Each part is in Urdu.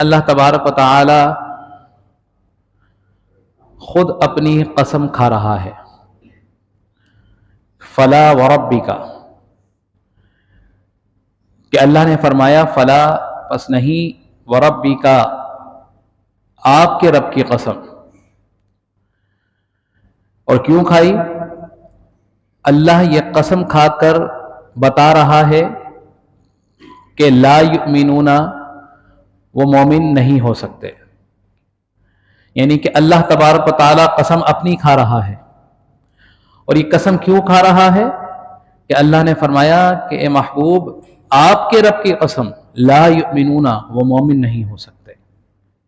اللہ تبارک و تعالی خود اپنی قسم کھا رہا ہے، فلا وربک، کہ اللہ نے فرمایا فلا پس نہیں، وربک آپ کے رب کی قسم۔ اور کیوں کھائی؟ اللہ یہ قسم کھا کر بتا رہا ہے کہ لا یؤمنون، وہ مومن نہیں ہو سکتے، یعنی کہ اللہ تبارک و تعالیٰ قسم اپنی کھا رہا ہے۔ اور یہ قسم کیوں کھا رہا ہے؟ کہ اللہ نے فرمایا کہ اے محبوب آپ کے رب کی قسم، لا یؤمنون، وہ مومن نہیں ہو سکتے۔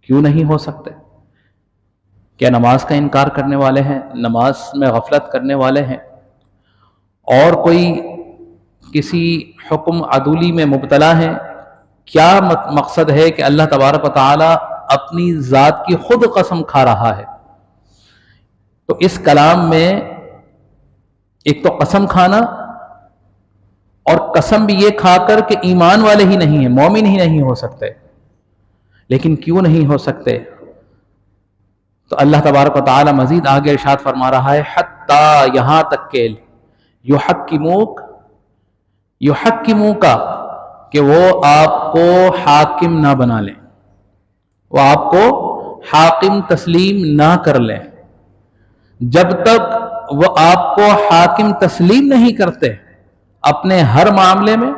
کیوں نہیں ہو سکتے؟ کیا نماز کا انکار کرنے والے ہیں، نماز میں غفلت کرنے والے ہیں، اور کوئی کسی حکم عدولی میں مبتلا ہیں؟ کیا مقصد ہے کہ اللہ تبارک و تعالی اپنی ذات کی خود قسم کھا رہا ہے؟ تو اس کلام میں ایک تو قسم کھانا، اور قسم بھی یہ کھا کر کہ ایمان والے ہی نہیں ہیں، مومن ہی نہیں ہو سکتے۔ لیکن کیوں نہیں ہو سکتے؟ تو اللہ تبارک و تعالی مزید آگے ارشاد فرما رہا ہے حتیٰ، یہاں تک کہ یحکموک، کہ وہ آپ کو حاکم نہ بنا لیں، وہ آپ کو حاکم تسلیم نہ کر لیں۔ جب تک وہ آپ کو حاکم تسلیم نہیں کرتے اپنے ہر معاملے میں،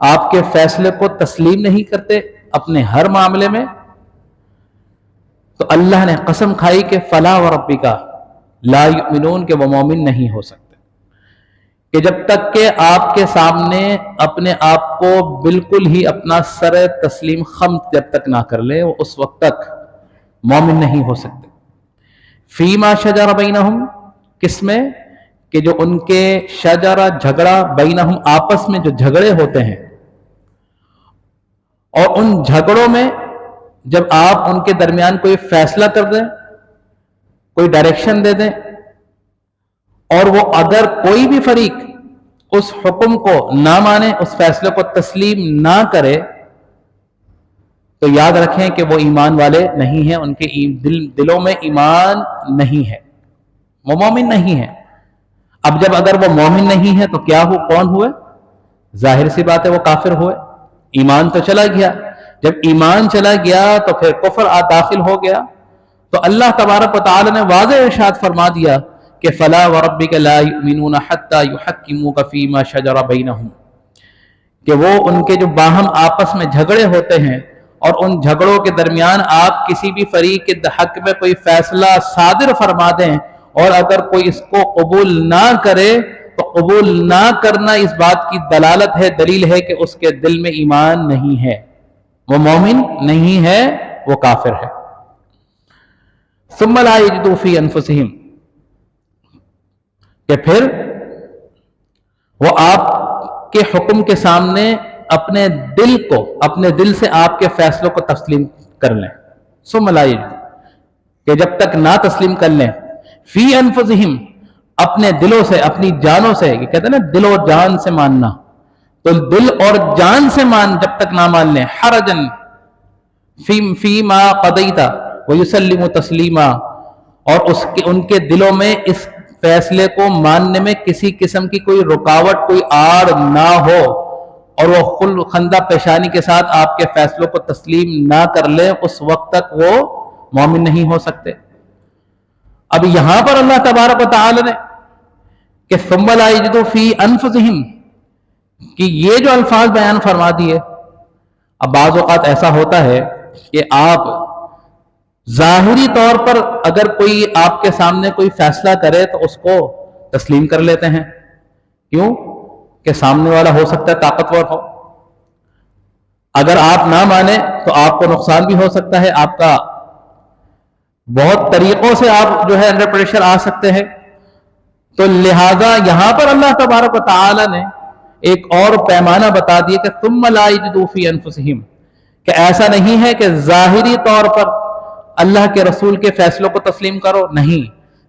آپ کے فیصلے کو تسلیم نہیں کرتے اپنے ہر معاملے میں، تو اللہ نے قسم کھائی کہ فلا وربک لا یؤمنون، کہ وہ مومن نہیں ہو سکتے، کہ جب تک کہ آپ کے سامنے اپنے آپ کو بالکل ہی اپنا سر تسلیم خم جب تک نہ کر لے، وہ اس وقت تک مومن نہیں ہو سکتے۔ فیما شجر بینہم، کس میں؟ کہ جو ان کے شجرہ، جھگڑا، بینہم آپس میں جو جھگڑے ہوتے ہیں، اور ان جھگڑوں میں جب آپ ان کے درمیان کوئی فیصلہ کر دیں، کوئی ڈائریکشن دے دیں، اور وہ اگر کوئی بھی فریق اس حکم کو نہ مانے، اس فیصلے کو تسلیم نہ کرے، تو یاد رکھیں کہ وہ ایمان والے نہیں ہیں، ان کے دلوں میں ایمان نہیں ہے، وہ مومن نہیں ہے۔ اب جب اگر وہ مومن نہیں ہے تو کیا ہو، کون ہوئے؟ ظاہر سی بات ہے وہ کافر ہوئے۔ ایمان تو چلا گیا، جب ایمان چلا گیا تو پھر کفر داخل ہو گیا۔ تو اللہ تبارک و تعالی نے واضح ارشاد فرما دیا کہ فلا وربک لا یؤمنون حتی یحکموک فیما شجر بینہم، کہ وہ ان کے جو باہم آپس میں جھگڑے ہوتے ہیں، اور ان جھگڑوں کے درمیان آپ کسی بھی فریق کے حق میں کوئی فیصلہ صادر فرما دیں، اور اگر کوئی اس کو قبول نہ کرے تو قبول نہ کرنا اس بات کی دلالت ہے، دلیل ہے کہ اس کے دل میں ایمان نہیں ہے، وہ مومن نہیں ہے، وہ کافر ہے۔ ثم لا یجدوا فی انفسہم، کہ پھر وہ آپ کے حکم کے سامنے اپنے دل کو، اپنے دل سے آپ کے فیصلوں کو تسلیم کر لیں۔ ثم لا یجدوا، کہ جب تک نہ تسلیم کر لیں، فی انفسہم، اپنے دلوں سے، اپنی جانوں سے، یہ کہتے ہیں نا دل اور جان سے ماننا، تو دل اور جان سے جب تک نہ مان لیں، حرجن فیما قضیت ویسلموا تسلیما، اور ان کے دلوں میں اس فیصلے کو ماننے میں کسی قسم کی کوئی رکاوٹ، کوئی آڑ نہ ہو، اور وہ خل خندہ پیشانی کے ساتھ آپ کے فیصلوں کو تسلیم نہ کر لیں، اس وقت تک وہ مومن نہیں ہو سکتے۔ اب یہاں پر اللہ تبارک و تعالی نے کہ ثم لا یجدوا فی انفسہم، کہ یہ جو الفاظ بیان فرما دیے، اب بعض اوقات ایسا ہوتا ہے کہ آپ ظاہری طور پر اگر کوئی آپ کے سامنے کوئی فیصلہ کرے تو اس کو تسلیم کر لیتے ہیں، کیوں کہ سامنے والا ہو سکتا ہے طاقتور ہو، اگر آپ نہ مانیں تو آپ کو نقصان بھی ہو سکتا ہے، آپ کا بہت طریقوں سے آپ جو ہے انڈر پریشر آ سکتے ہیں۔ تو لہذا یہاں پر اللہ تبارک و تعالی نے ایک اور پیمانہ بتا دیا کہ ثم لا یجدوا فی انفسہم، کہ ایسا نہیں ہے کہ ظاہری طور پر اللہ کے رسول کے فیصلوں کو تسلیم کرو، نہیں،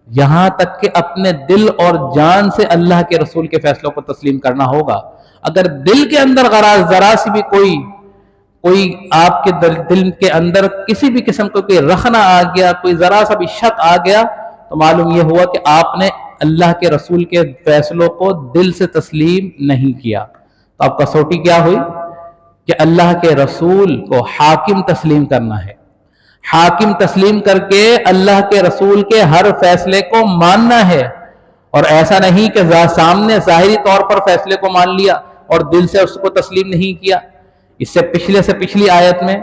یہاں تک کہ اپنے دل اور جان سے اللہ کے رسول کے فیصلوں کو تسلیم کرنا ہوگا۔ اگر دل کے اندر ذرا سی بھی کوئی کوئی آپ کے دل کے اندر کسی بھی قسم کا کوئی رخنا آ گیا، کوئی ذرا سا بھی شک آ گیا، تو معلوم یہ ہوا کہ آپ نے اللہ کے رسول کے فیصلوں کو دل سے تسلیم نہیں کیا۔ تو اب کسوٹی کیا ہوئی کہ اللہ کے رسول کو حاکم تسلیم کرنا ہے، حاکم تسلیم کر کے اللہ کے رسول کے ہر فیصلے کو ماننا ہے، اور ایسا نہیں کہ سامنے ظاہری طور پر فیصلے کو مان لیا اور دل سے اس کو تسلیم نہیں کیا۔ اس سے پچھلی آیت میں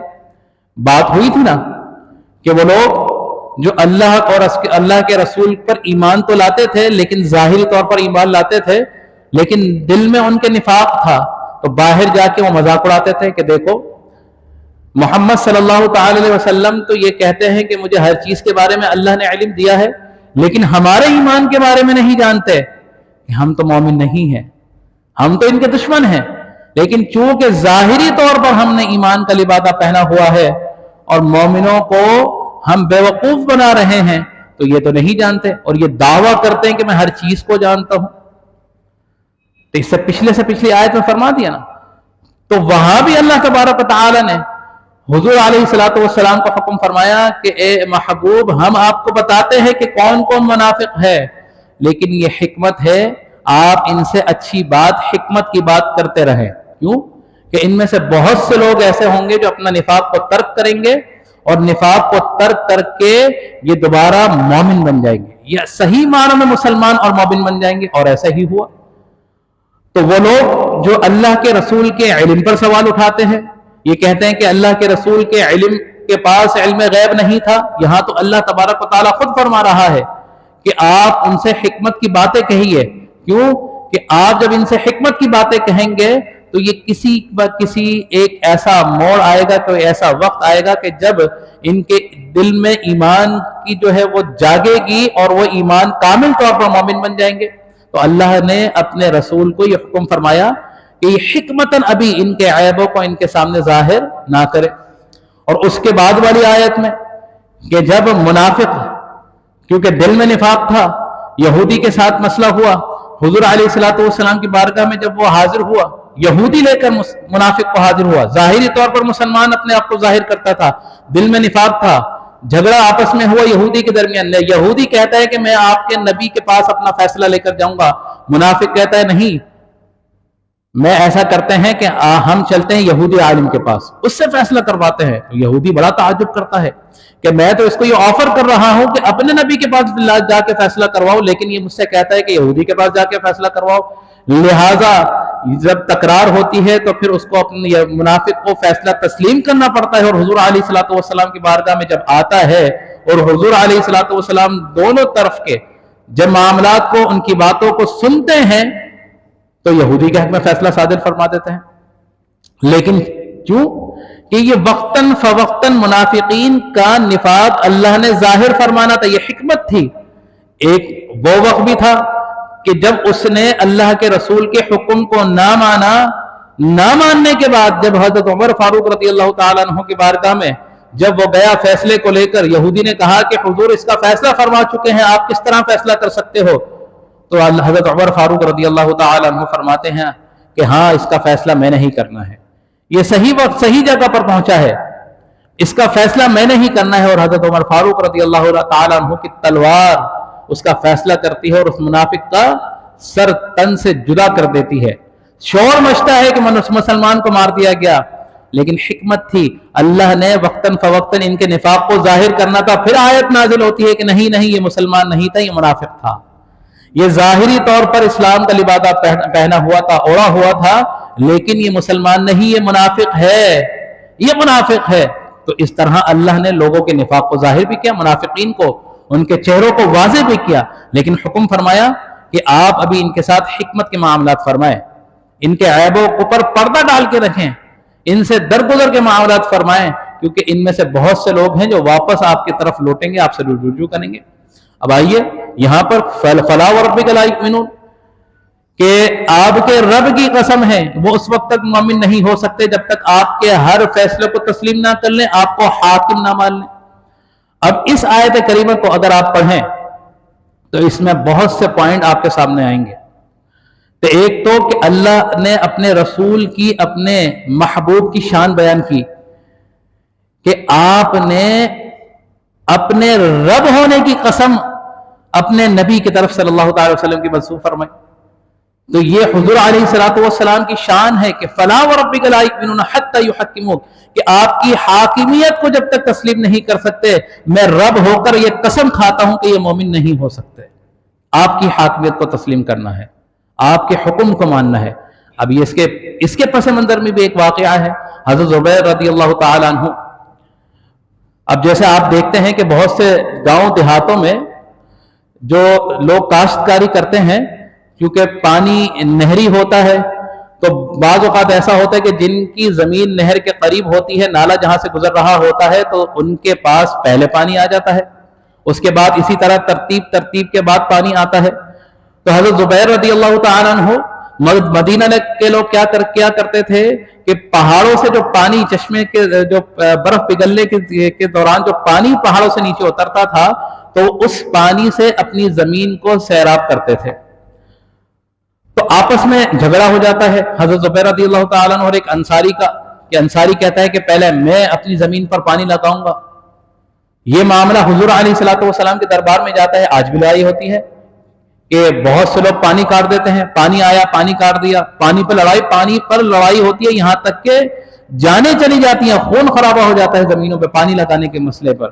بات ہوئی تھی نا کہ وہ لوگ جو اللہ کے رسول پر ایمان تو لاتے تھے، لیکن ظاہری طور پر ایمان لاتے تھے، لیکن دل میں ان کے نفاق تھا، تو باہر جا کے وہ مذاق اڑاتے تھے کہ دیکھو محمد صلی اللہ تعالی علیہ وسلم تو یہ کہتے ہیں کہ مجھے ہر چیز کے بارے میں اللہ نے علم دیا ہے، لیکن ہمارے ایمان کے بارے میں نہیں جانتے کہ ہم تو مومن نہیں ہیں، ہم تو ان کے دشمن ہیں، لیکن چونکہ ظاہری طور پر ہم نے ایمان کا لبادہ پہنا ہوا ہے اور مومنوں کو ہم بیوقوف بنا رہے ہیں، تو یہ تو نہیں جانتے، اور یہ دعویٰ کرتے ہیں کہ میں ہر چیز کو جانتا ہوں۔ تو اس سے پچھلی آیت میں فرما دیا نا۔ تو وہاں بھی اللہ تبارک و تعالی نے حضور علیہ الصلوۃ والسلام کا حکم فرمایا کہ اے محبوب، ہم آپ کو بتاتے ہیں کہ کون کون منافق ہے، لیکن یہ حکمت ہے آپ ان سے اچھی بات، حکمت کی بات کرتے رہیں۔ کیوں کہ ان میں سے بہت سے لوگ ایسے ہوں گے جو اپنا نفاق کو ترک کریں گے، اور نفاق کو ترک کر کے یہ دوبارہ مومن بن جائیں گے، یا صحیح معنی میں مسلمان اور مومن بن جائیں گے، اور ایسا ہی ہوا۔ تو وہ لوگ جو اللہ کے رسول کے علم پر سوال اٹھاتے ہیں، یہ کہتے ہیں کہ اللہ کے رسول کے علم کے پاس علم غیب نہیں تھا، یہاں تو اللہ تبارک و تعالیٰ خود فرما رہا ہے کہ آپ ان سے حکمت کی باتیں کہیے۔ کیوں کہ آپ جب ان سے حکمت کی باتیں کہیں گے تو یہ کسی ایک ایسا موڑ آئے گا، کوئی ایسا وقت آئے گا کہ جب ان کے دل میں ایمان کی جو ہے وہ جاگے گی اور وہ ایمان کامل طور پر مومن بن جائیں گے۔ تو اللہ نے اپنے رسول کو یہ حکم فرمایا کہ یہ حکمتاً ابھی ان کے عیبوں کو ان کے سامنے ظاہر نہ کرے۔ اور اس کے بعد والی آیت میں کہ جب منافق، کیونکہ دل میں نفاق تھا، یہودی کے ساتھ مسئلہ ہوا، حضور علیہ الصلوۃ والسلام کی بارگاہ میں جب وہ حاضر ہوا، یہودی لے کر منافق کو حاضر ہوا، ظاہری طور پر مسلمان اپنے آپ کو ظاہر کرتا تھا، دل میں نفاق تھا، جھگڑا آپس میں ہوا یہودی کے درمیان، یہودی کہتا ہے کہ میں آپ کے نبی کے پاس اپنا فیصلہ لے کر جاؤں گا، منافق کہتا ہے نہیں، میں ایسا کرتے ہیں کہ ہم چلتے ہیں یہودی عالم کے پاس، اس سے فیصلہ کرواتے ہیں۔ یہودی بڑا تعجب کرتا ہے کہ میں تو اس کو یہ آفر کر رہا ہوں کہ اپنے نبی کے پاس جا کے فیصلہ کرواؤ، لیکن یہ مجھ سے کہتا ہے کہ یہودی کے پاس جا کے فیصلہ کرواؤ۔ لہٰذا جب تکرار ہوتی ہے تو پھر اس کو اپنے منافق کو فیصلہ تسلیم کرنا پڑتا ہے، اور حضور علیہ الصلوۃ والسلام کی بارگاہ میں جب آتا ہے اور حضور علیہ الصلوۃ والسلام دونوں طرف کے جب معاملات کو، ان کی باتوں کو سنتے ہیں تو یہودی کے حق میں فیصلہ صادر فرما دیتے ہیں۔ لیکن کیوں کہ یہ وقتاً فوقتاً منافقین کا نفاق اللہ نے ظاہر فرمانا تھا، یہ حکمت تھی۔ ایک وہ وقت بھی تھا کہ جب اس نے اللہ کے رسول کے حکم کو نہ مانا، نہ ماننے کے بعد جب حضرت عمر فاروق رضی اللہ تعالیٰ عنہ کی بارگاہ میں جب وہ گیا فیصلے کو لے کر، یہودی نے کہا کہ حضور اس کا فیصلہ فرما چکے ہیں، آپ کس طرح فیصلہ کر سکتے ہو؟ تو حضرت عمر فاروق رضی اللہ تعالیٰ عنہ فرماتے ہیں کہ ہاں، اس کا فیصلہ میں نے ہی کرنا ہے، یہ صحیح وقت صحیح جگہ پر پہنچا ہے، اس کا فیصلہ میں نے ہی کرنا ہے۔ اور حضرت عمر فاروق رضی اللہ تعالیٰ عنہ کی تلوار اس کا فیصلہ کرتی ہے اور اس منافق کا سر تن سے جدا کر دیتی ہے۔ شور مچتا ہے کہ مسلمان کو مار دیا گیا، لیکن حکمت تھی، اللہ نے وقتاً فوقتاً ان کے نفاق کو ظاہر کرنا تھا۔ پھر آیت نازل ہوتی ہے کہ نہیں نہیں، یہ مسلمان نہیں تھا، یہ منافق تھا، یہ ظاہری طور پر اسلام کا لبادہ پہنا ہوا تھا، اوڑھا ہوا تھا، لیکن یہ مسلمان نہیں، یہ منافق ہے، یہ منافق ہے۔ تو اس طرح اللہ نے لوگوں کے نفاق کو ظاہر بھی کیا، منافقین کو، ان کے چہروں کو واضح بھی کیا، لیکن حکم فرمایا کہ آپ ابھی ان کے ساتھ حکمت کے معاملات فرمائیں، ان کے عیبوں پر پردہ ڈال کے رکھیں، ان سے درگزر کے معاملات فرمائیں، کیونکہ ان میں سے بہت سے لوگ ہیں جو واپس آپ کی طرف لوٹیں گے، آپ سے رجوع کریں گے۔ اب آئیے یہاں پر فلا وربک لا یؤمنون کہ آپ کے رب کی قسم ہے وہ اس وقت تک مومن نہیں ہو سکتے جب تک آپ کے ہر فیصلے کو تسلیم نہ کر لیں، آپ کو حاکم نہ مان لیں۔ اب اس آیت کریمہ کو اگر آپ پڑھیں تو اس میں بہت سے پوائنٹ آپ کے سامنے آئیں گے تو ایک تو کہ اللہ نے اپنے رسول کی، اپنے محبوب کی شان بیان کی کہ آپ نے اپنے رب ہونے کی قسم اپنے نبی کی طرف صلی اللہ تعالی وسلم کی منسوب فرمائی. تو یہ حضور علیہ الصلوۃ والسلام کی شان ہے کہ فلا وربک لا یؤمنون حتی یحکموک، کہ آپ کی حاکمیت کو جب تک تسلیم نہیں کر سکتے، میں رب ہو کر یہ قسم کھاتا ہوں کہ یہ مومن نہیں ہو سکتے. آپ کی حاکمیت کو تسلیم کرنا ہے، آپ کے حکم کو ماننا ہے. اب یہ اس کے پس منظر میں بھی ایک واقعہ ہے. حضرت زبیر رضی اللہ تعالی عنہ، اب جیسے آپ دیکھتے ہیں کہ بہت سے گاؤں دیہاتوں میں جو لوگ کاشتکاری کرتے ہیں، کیونکہ پانی نہری ہوتا ہے، تو بعض اوقات ایسا ہوتا ہے کہ جن کی زمین نہر کے قریب ہوتی ہے، نالا جہاں سے گزر رہا ہوتا ہے، تو ان کے پاس پہلے پانی آ جاتا ہے، اس کے بعد اسی طرح ترتیب کے بعد پانی آتا ہے. تو حضرت زبیر رضی اللہ تعالیٰ عنہ، مدینہ کے لوگ کیا کرتے تھے کہ پہاڑوں سے جو پانی، چشمے کے جو برف پگھلنے کے دوران جو پانی پہاڑوں سے نیچے اترتا تھا، تو اس پانی سے اپنی زمین کو سیراب کرتے تھے. تو آپس میں جھگڑا ہو جاتا ہے حضرت زبیر رضی اللہ تعالیٰ عنہ اور ایک انصاری کا، کہ انصاری کہتا ہے کہ پہلے میں اپنی زمین پر پانی لگاؤں گا. یہ معاملہ حضور علیہ الصلوۃ والسلام کے دربار میں جاتا ہے. آج بھی لڑائی ہوتی ہے کہ بہت سے لوگ پانی کاٹ دیتے ہیں، پانی آیا پانی کاٹ دیا، پانی پر لڑائی ہوتی ہے، یہاں تک کہ جانیں چلی جاتی ہیں، خون خرابہ ہو جاتا ہے زمینوں پہ پانی لگانے کے مسئلے پر.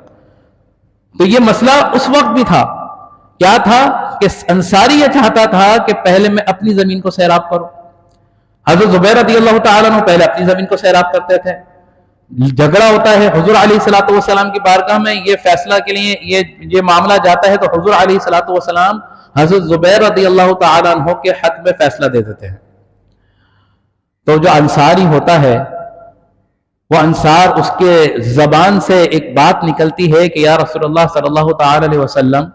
تو یہ مسئلہ اس وقت بھی تھا. کیا تھا کہ انصاری یہ چاہتا تھا کہ پہلے میں اپنی زمین کو سیراب کروں. حضرت زبیر رضی اللہ تعالیٰ عنہ پہلے اپنی زمین کو سیراب کرتے تھے. جھگڑا ہوتا ہے حضور علیہ الصلوۃ والسلام کی بارگاہ میں، یہ فیصلہ کے لیے یہ معاملہ جاتا ہے، تو حضور علیہ الصلوۃ والسلام حضرت زبیر رضی اللہ تعالیٰ عنہ کے حق میں فیصلہ دے دیتے ہیں. تو جو انصاری ہوتا ہے، وہ انصار، اس کے زبان سے ایک بات نکلتی ہے کہ یا رسول اللہ صلی اللہ تعالی علیہ وسلم،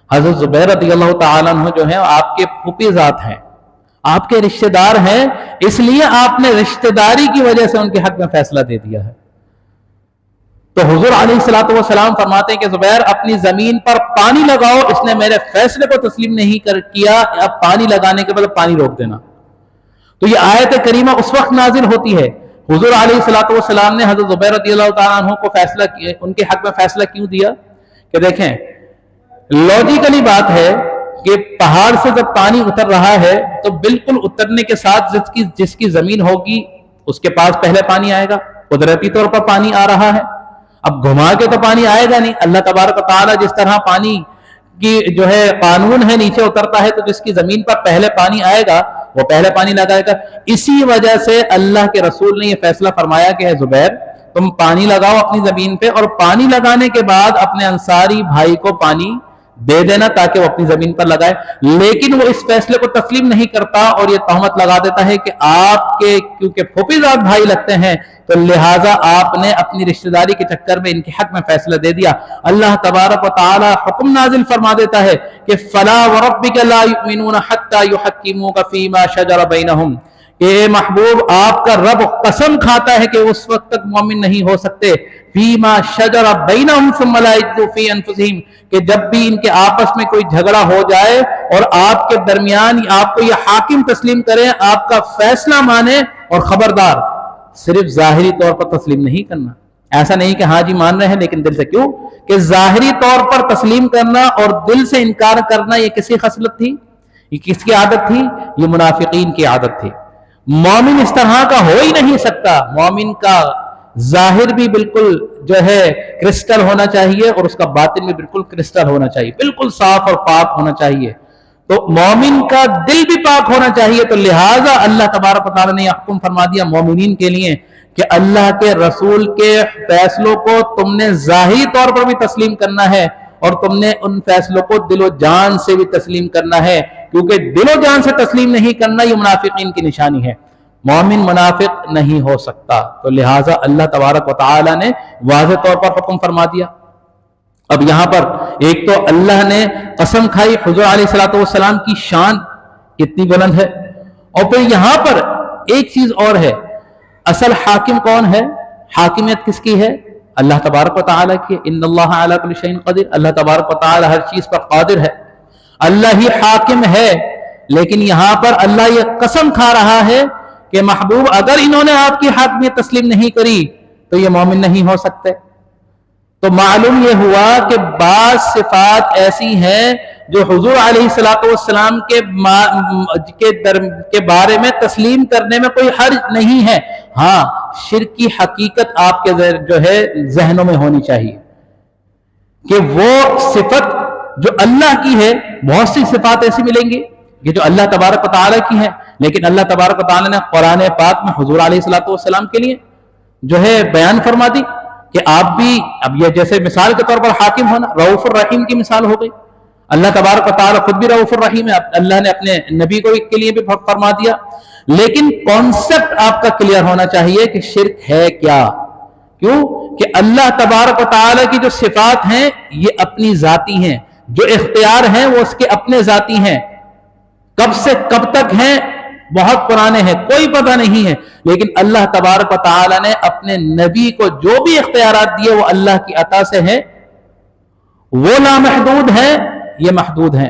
حضرت زبیر رضی اللہ تعالیٰ عنہ جو ہیں آپ کے پھوپھی ذات ہیں، آپ کے رشتہ دار ہیں، اس لیے آپ نے رشتہ داری کی وجہ سے ان کے حق میں فیصلہ دے دیا ہے. تو حضور علیہ الصلوۃ والسلام فرماتے ہیں کہ زبیر اپنی زمین پر پانی لگاؤ، اس نے میرے فیصلے کو تسلیم نہیں کیا، اب پانی لگانے کے بعد پانی روک دینا. تو یہ آیت کریمہ اس وقت نازل ہوتی ہے. حضور علیہ الصلوۃ والسلام نے حضرت زبیر رضی اللہ تعالیٰ عنہ کو ان کے حق میں فیصلہ کیوں دیا؟ کہ دیکھیں، لاجیکلی بات ہے کہ پہاڑ سے جب پانی اتر رہا ہے تو بالکل اترنے کے ساتھ جس کی زمین ہوگی اس کے پاس پہلے پانی آئے گا. قدرتی طور پر پانی آ رہا ہے، اب گھما کے تو پانی آئے گا نہیں. اللہ تبارک و تعالیٰ جس طرح پانی کی جو ہے قانون ہے، نیچے اترتا ہے، تو جس کی زمین پر پہلے پانی آئے گا وہ پہلے پانی لگائے گا. اسی وجہ سے اللہ کے رسول نے یہ فیصلہ فرمایا کہ زبیر تم پانی لگاؤ اپنی زمین پہ، اور پانی لگانے کے بعد اپنے انصاری بھائی کو پانی دے دینا تاکہ وہ اپنی زمین پر لگائے. لیکن وہ اس فیصلے کو تسلیم نہیں کرتا اور یہ تہمت لگا دیتا ہے کہ آپ کے کیونکہ پھوپھی ذات بھائی لگتے ہیں، تو لہٰذا آپ نے اپنی رشتہ داری کے چکر میں ان کے حق میں فیصلہ دے دیا. اللہ تبارک و تعالی حکم نازل فرما دیتا ہے کہ فلا وربک لا یؤمنون حتی یحکموک فیما شجر بینہم، کہ اے محبوب آپ کا رب قسم کھاتا ہے کہ اس وقت تک مومن نہیں ہو سکتے، فیما شجر بینہم ثم لا یجدوا فی انفسہم، کہ جب بھی ان کے آپس میں کوئی جھگڑا ہو جائے اور آپ کے درمیان آپ کو یہ حاکم تسلیم کریں، آپ کا فیصلہ مانے، اور خبردار صرف ظاہری طور پر تسلیم نہیں کرنا. ایسا نہیں کہ ہاں جی مان رہے ہیں لیکن دل سے کیوں، کہ ظاہری طور پر تسلیم کرنا اور دل سے انکار کرنا یہ کسی خصلت تھی؟ یہ کس کی عادت تھی؟ یہ منافقین کی عادت تھی. مومن اس طرح کا ہو ہی نہیں سکتا. مومن کا ظاہر بھی بالکل جو ہے کرسٹل ہونا چاہیے اور اس کا باطن بھی بالکل کرسٹل ہونا چاہیے، بالکل صاف اور پاک ہونا چاہیے. تو مومن کا دل بھی پاک ہونا چاہیے. تو لہٰذا اللہ تبارک و تعالیٰ نے حکم فرما دیا مومنین کے لیے کہ اللہ کے رسول کے فیصلوں کو تم نے ظاہری طور پر بھی تسلیم کرنا ہے، اور تم نے ان فیصلوں کو دل و جان سے بھی تسلیم کرنا ہے، کیونکہ دل و جان سے تسلیم نہیں کرنا یہ منافقین کی نشانی ہے. مومن منافق نہیں ہو سکتا. تو لہٰذا اللہ تبارک و تعالی نے واضح طور پر حکم فرما دیا. اب یہاں پر ایک تو اللہ نے قسم کھائی، حضور علیہ الصلوۃ والسلام کی شان کتنی بلند ہے، اور پھر یہاں پر ایک چیز اور ہے، اصل حاکم کون ہے؟ حاکمیت کس کی ہے؟ اللہ تبارک و تعالی کی. ان اللہ علی کل شیء قدیر، اللہ تبارک و تعالی ہر چیز پر قادر ہے. اللہ ہی حاکم ہے. لیکن یہاں پر اللہ یہ قسم کھا رہا ہے کہ محبوب اگر انہوں نے آپ کی حاکمیت تسلیم نہیں کری تو یہ مومن نہیں ہو سکتے. تو معلوم یہ ہوا کہ بعض صفات ایسی ہیں جو حضور علیہ الصلوۃ والسلام کے بارے میں تسلیم کرنے میں کوئی حرج نہیں ہے. ہاں شرک کی حقیقت آپ کے جو ہے ذہنوں میں ہونی چاہیے کہ وہ صفت جو اللہ کی ہے. بہت سی صفات ایسی ملیں گی کہ جو اللہ تبارک و تعالیٰ کی ہیں، لیکن اللہ تبارک و تعالیٰ نے قرآن پاک میں حضور علیہ الصلوۃ والسلام کے لیے جو ہے بیان فرما دی کہ آپ بھی، اب یہ جیسے مثال کے طور پر حاکم ہونا، رؤوف الرحیم کی مثال ہو گئی. اللہ تبارک و تعالیٰ خود بھی رؤوف الرحیم ہے، اللہ نے اپنے نبی کو کے لیے بھی فرما دیا. لیکن کانسیپٹ آپ کا کلیئر ہونا چاہیے کہ شرک ہے کیا. کیوں کہ اللہ تبارک و تعالیٰ کی جو صفات ہیں یہ اپنی ذاتی ہیں، جو اختیار ہیں وہ اس کے اپنے ذاتی ہیں. کب سے کب تک ہیں بہت پرانے ہیں، کوئی پتہ نہیں ہے، لیکن اللہ تبارک و تعالیٰ نے اپنے نبی کو جو بھی اختیارات دیے وہ اللہ کی عطا سے ہیں. وہ لامحدود ہیں، یہ محدود ہیں.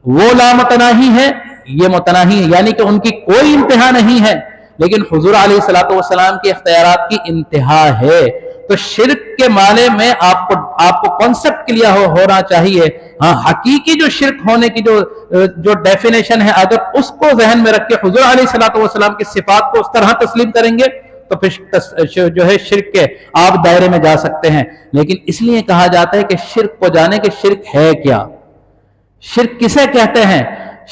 وہ لامتناہی ہیں، یہ متناہی ہیں، یعنی کہ ان کی کوئی انتہا نہیں ہے. لیکن حضور علیہ الصلوۃ والسلام کے اختیارات کی انتہا ہے. تو شرک کے معنی میں آپ کو کانسیپٹ کلیئر ہونا چاہیے. ہاں حقیقی جو شرک ہونے کی جو ڈیفینیشن ہے، اگر اس کو ذہن میں رکھ کے حضور علیہ الصلوۃ والسلام کی صفات کو اس طرح تسلیم کریں گے تو پھر جو ہے شرک کے آپ دائرے میں جا سکتے ہیں. لیکن اس لیے کہا جاتا ہے کہ شرک کو جانے کہ شرک ہے کیا، شرک کسے کہتے ہیں.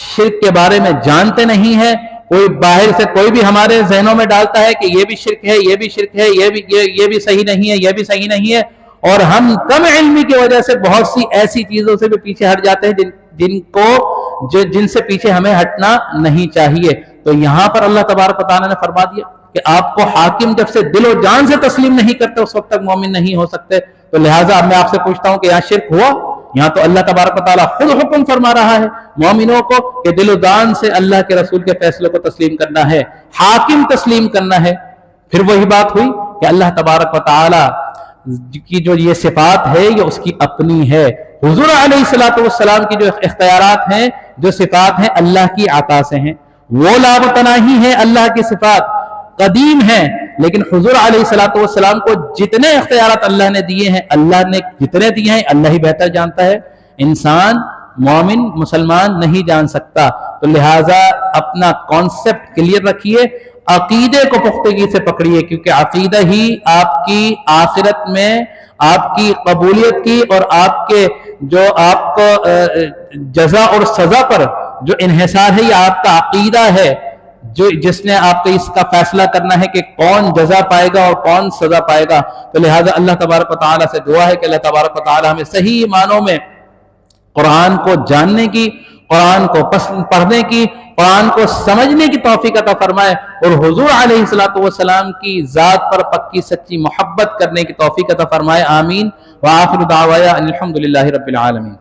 شرک کے بارے میں جانتے نہیں ہیں. کوئی باہر سے کوئی بھی ہمارے ذہنوں میں ڈالتا ہے کہ یہ بھی شرک ہے، یہ بھی شرک ہے، یہ بھی صحیح نہیں ہے، یہ بھی صحیح نہیں ہے، اور ہم کم علمی کی وجہ سے بہت سی ایسی چیزوں سے بھی پیچھے ہٹ جاتے ہیں جن سے پیچھے ہمیں ہٹنا نہیں چاہیے. تو یہاں پر اللہ تبارک و تعالیٰ نے فرما دیا کہ آپ کو حاکم جب سے دل و جان سے تسلیم نہیں کرتے اس وقت تک مومن نہیں ہو سکتے. تو لہٰذا میں آپ سے پوچھتا ہوں کہ یہاں شرک ہوا؟ یہاں تو اللہ تبارک و تعالیٰ خود حکم فرما رہا ہے مومنوں کو کہ دل و جان سے اللہ کے رسول کے فیصلوں کو تسلیم کرنا ہے، حاکم تسلیم کرنا ہے. پھر وہی بات ہوئی کہ اللہ تبارک و تعالیٰ کی جو یہ صفات ہے یہ اس کی اپنی ہے. حضور علیہ الصلوۃ والسلام کی جو اختیارات ہیں، جو صفات ہیں، اللہ کی عطا سے ہیں. وہ لامتناہی ہیں، اللہ کی صفات قدیم ہیں. لیکن حضور علیہ الصلوۃ والسلام کو جتنے اختیارات اللہ نے دیے ہیں، اللہ نے جتنے دیے ہیں اللہ ہی بہتر جانتا ہے. انسان مومن مسلمان نہیں جان سکتا. تو لہٰذا اپنا کانسیپٹ کلیئر رکھیے، عقیدے کو پختگی سے پکڑیے، کیونکہ عقیدہ ہی آپ کی آخرت میں آپ کی قبولیت کی اور آپ کے جو آپ کو جزا اور سزا پر جو انحصار ہے یہ آپ کا عقیدہ ہے، جس نے آپ کو اس کا فیصلہ کرنا ہے کہ کون جزا پائے گا اور کون سزا پائے گا. تو لہٰذا اللہ تبارک و تعالیٰ سے دعا ہے کہ اللہ تبارک و تعالیٰ ہمیں صحیح معنوں میں قرآن کو جاننے کی، قرآن کو پڑھنے کی، قرآن کو سمجھنے کی توفیق عطا فرمائے، اور حضور علیہ الصلوۃ والسلام کی ذات پر پکی سچی محبت کرنے کی توفیق عطا فرمائے. آمین. وآخر دعوانا الحمد للہ رب العالمین.